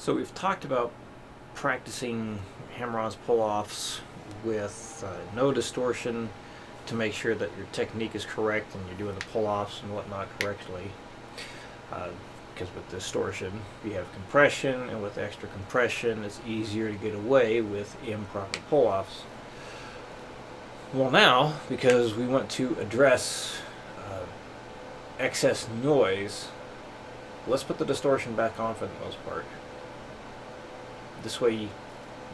So we've talked about practicing hammer-ons, pull-offs with no distortion to make sure that your technique is correct and you're doing the pull-offs and whatnot correctly. Because with distortion, you have compression, and with extra compression, it's easier to get away with improper pull-offs. Well, now, because we want to address excess noise, let's put the distortion back on for the most part. This way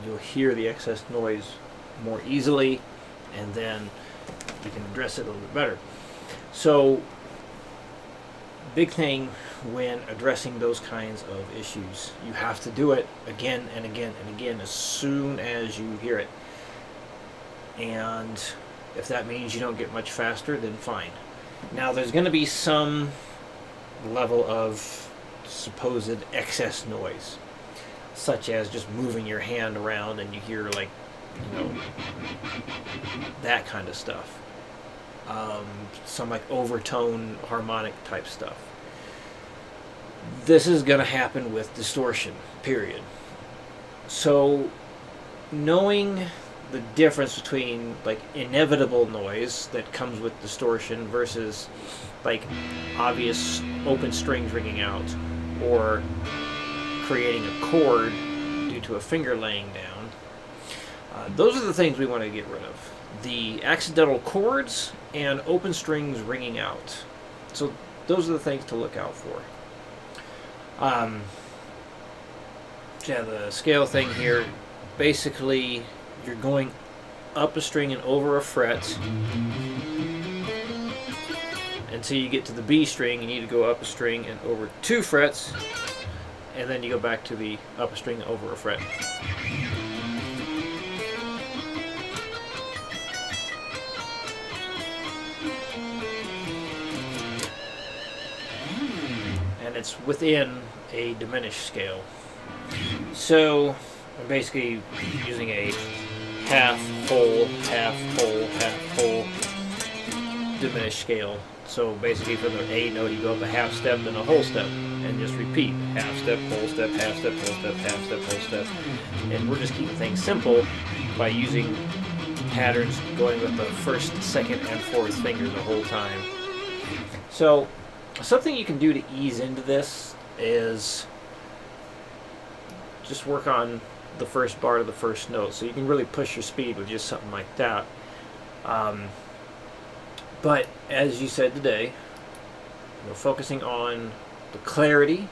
you'll hear the excess noise more easily, and then you can address it a little bit better. So, big thing when addressing those kinds of issues, you have to do it again and again and again as soon as you hear it. And if that means you don't get much faster, then fine. Now, there's going to be some level of supposed excess noise, such as just moving your hand around and you hear, like, that kind of stuff. Some like overtone harmonic type stuff. This is going to happen with distortion, period. So knowing the difference between like inevitable noise that comes with distortion versus like obvious open strings ringing out or creating a chord due to a finger laying down, those are the things we want to get rid of. The accidental chords and open strings ringing out. So those are the things to look out for. The scale thing here, basically you're going up a string and over a fret until you get to the B string. You need to go up a string and over 2 frets, and then you go back to the up a string and over a fret. And it's within a diminished scale. So I'm basically using a half, whole, half, whole, half, whole diminished scale. So basically for the A note, you go up a half step, then a whole step, and just repeat. Half step, whole step, half step, whole step, half step, whole step. And we're just keeping things simple by using patterns going with the first, second, and fourth finger the whole time. So something you can do to ease into this is just work on the first bar to the first note. So you can really push your speed with just something like that. But as you said today, focusing on the clarity,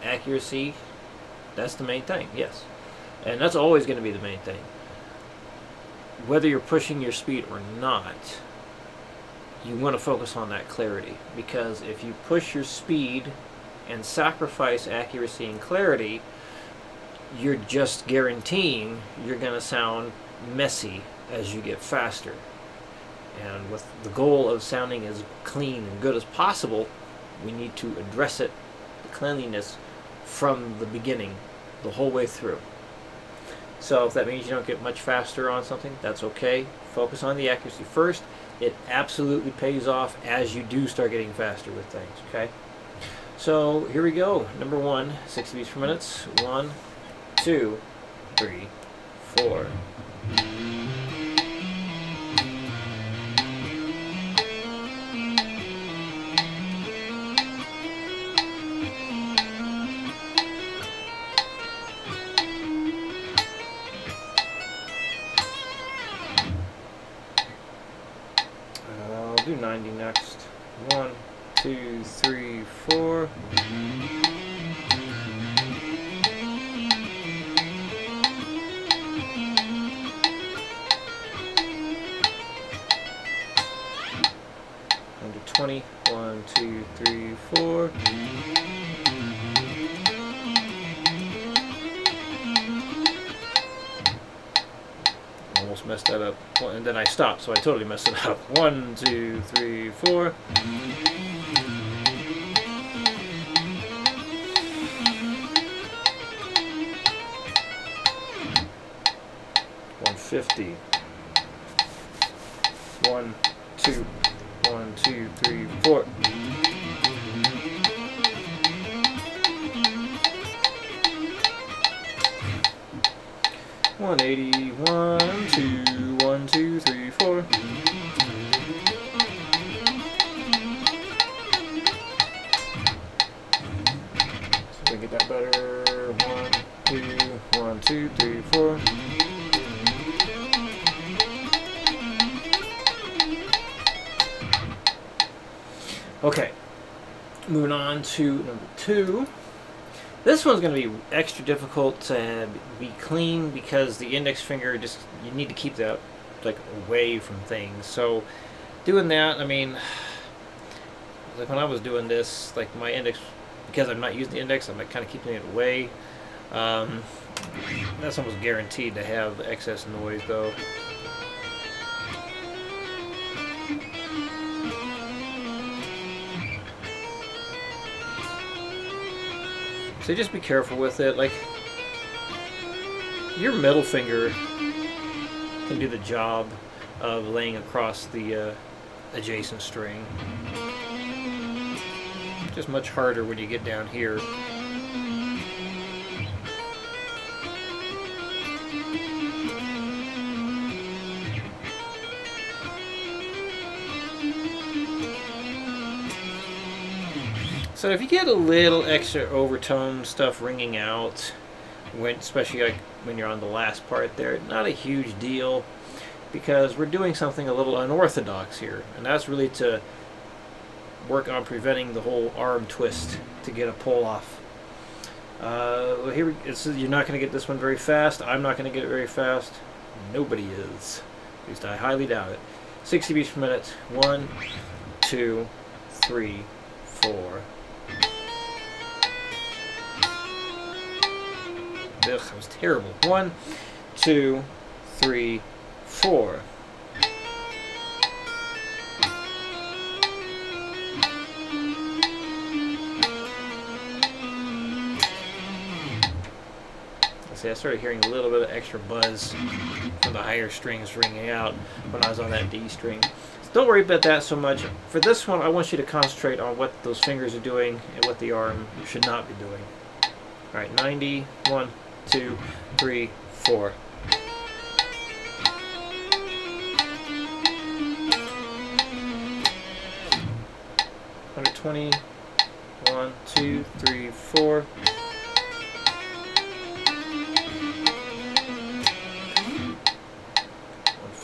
accuracy, that's the main thing, yes. And that's always going to be the main thing. Whether you're pushing your speed or not, you want to focus on that clarity. Because if you push your speed and sacrifice accuracy and clarity, you're just guaranteeing you're going to sound messy as you get faster. And with the goal of sounding as clean and good as possible, we need to address it, the cleanliness, from the beginning, the whole way through. So if that means you don't get much faster on something, that's okay. Focus on the accuracy first. It absolutely pays off as you do start getting faster with things, okay? So here we go. Number 1, 60 beats per minute. 1, 2, 3, 4. I'll do 90 next. 1, 2, 3, 4. Under 20. 1, 2, 3, 4. Almost messed that up. And then I stopped, so I totally messed it up. 1, 2, 3, 4. 150. 1, 2, 1, 2, 3, 4. 180, 1, 2, 1, 2, 3, 4. So we get that better. 1, 2, 1, 2, 3, 4. Okay, moving on to number 2. This one's going to be extra difficult to be clean because the index finger just, you need to keep that like away from things. So doing that, I mean, like when I was doing this, like my index, because I'm not using the index, I'm like kind of keeping it away. That's almost guaranteed to have excess noise though. So just be careful with it. Like, your middle finger can do the job of laying across the adjacent string. Just much harder when you get down here. So if you get a little extra overtone stuff ringing out, especially like when you're on the last part there, not a huge deal, because we're doing something a little unorthodox here, and that's really to work on preventing the whole arm twist to get a pull off. You're not going to get this one very fast. I'm not going to get it very fast. Nobody is. At least I highly doubt it. 60 beats per minute. 1, 2, 3, 4. Ugh, that was terrible. 1, 2, 3, 4. See, I started hearing a little bit of extra buzz from the higher strings ringing out when I was on that D string. So don't worry about that so much. For this one, I want you to concentrate on what those fingers are doing and what the arm should not be doing. All right, 90, 1, 2, 3, 4. 120, 1, 2, 3, 4.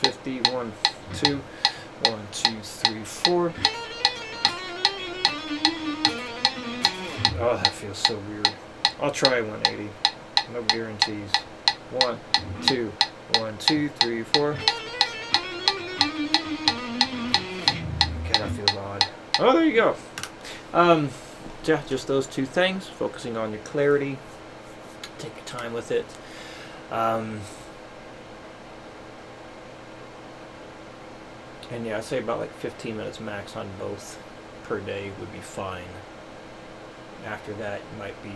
150, 1, 2, 1, 2, 3, 4. Oh, that feels so weird. I'll try 180. No guarantees. 1, 2, 1, 2, 3, 4. Okay, that feels odd. Oh, there you go. Yeah, just those two things. Focusing on your clarity. Take your time with it. And yeah, I'd say about like 15 minutes max on both per day would be fine. After that, you might be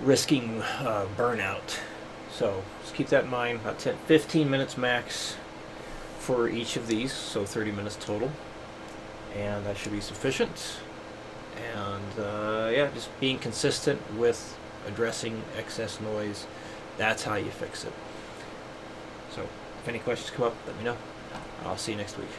risking burnout. So just keep that in mind. About 15 minutes max for each of these, so 30 minutes total. And that should be sufficient. And yeah, just being consistent with addressing excess noise. That's how you fix it. So if any questions come up, let me know. I'll see you next week.